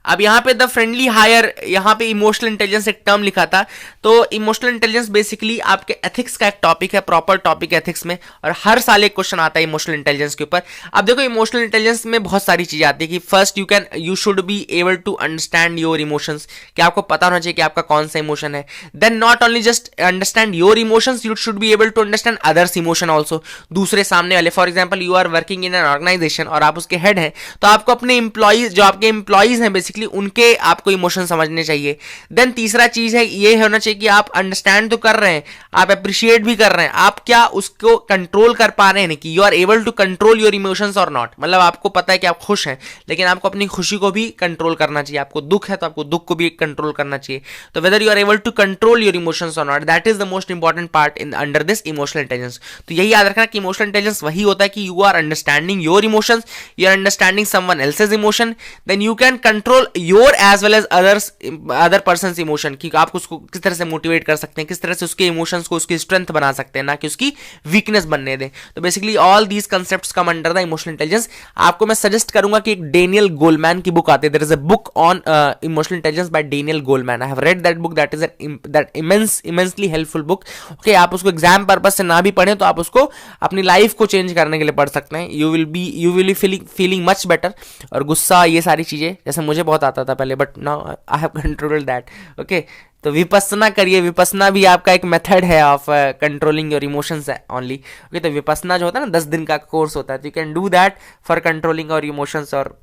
अब यहाँ पे द फ्रेंडली हायर, यहाँ पे इमोशनल इंटेलिजेंस एक टर्म लिखा था। तो इमोशनल इंटेलिजेंस बेसिकली आपके एथिक्स का एक टॉपिक है, प्रॉपर टॉपिक एथिक्स में, और हर साल एक क्वेश्चन आता है इमोशनल इंटेलिजेंस के ऊपर। अब देखो इमोशनल इंटेलिजेंस में बहुत सारी चीजें आती है कि first you should be able to understand your emotions, कि आपको पता होना चाहिए कि आपका कौन सा इमोशन है। Then not only just understand your emotions, you should be able to understand others emotion also, दूसरे सामने वाले। For example you are working in an organization और आप उसके हेड हैं, तो आपको अपने इंप्लॉइज, जो आपके इंप्लॉइज हैं बेसिकली, उनके आपको इमोशन समझने चाहिए। देन तीसरा चीज है ये होना चाहिए कि आप अंडरस्टैंड तो कर रहे हैं, आप अप्रिशिएट भी कर रहे हैं, आप क्या उसको कंट्रोल कर पा रहे हैं, कि you are able to control your emotions और नॉट। मतलब आपको पता है कि आप खुश हैं, लेकिन आपको अपनी खुशी को भी कंट्रोल करना चाहिए। आपको दुख है तो आपको दुख को भी कंट्रोल करना चाहिए। तो whether you are able to control your emotions और not, that is the most important part in under this emotional intelligence. तो यही याद रखना कि इमोशनल इंटेलिजेंस वही होता है कि you are understanding your emotions, you are understanding someone else's emotion, then you can control your as well as other person emotion, कि आप उसको किस तरह से मोटिवेट कर सकते हैं, किस तरह से उसके इमोशंस को उसकी स्ट्रेंथ बना सकते हैं, ना कि उसकी वीकनेस बनने दें। तो basically all these concepts come under the emotional intelligence. आपको मैं सजेस्ट करूंगा कि एक डेनियल गोलमैन की बुक आती है, there is a book on emotional intelligence by Daniel Goleman. I have read that book, that is that immensely helpful book. Okay, आप उसको एग्जाम पर्पस से ना भी पढ़ें तो आप उसको अपनी लाइफ को चेंज करने के लिए पढ़ सकते हैं। You will be feeling much better. और गुस्सा, ये सारी चीजें जैसे मुझे बहुत आता था पहले, but now I have controlled that. Okay, तो विपස්සना करिए। विपස්සना भी आपका एक मेथड है of controlling your emotions only. Okay, तो विपස්සना जो होता है ना, 10 दिन का कोर्स होता है, तो you can do that for controlling your emotions. और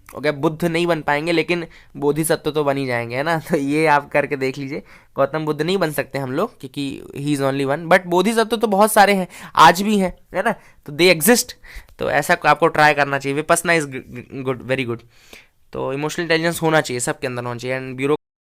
ओके, बुद्ध नहीं बन पाएंगे लेकिन बोधिसत्व तो बन ही जाएंगे, है ना। तो ये आप करके देख लीजिए। गौतम बुद्ध नहीं बन सकते हम लोग, क्योंकि he is only one, but Bodhisattva तो बहुत सारे हैं, आज भी हैं, है ना। तो दे एग्जिस्ट। तो ऐसा आपको ट्राई करना चाहिए। Vipassana is good, very good. तो इमोशनल इंटेलिजेंस होना चाहिए, सबके अंदर होना चाहिए। And bureau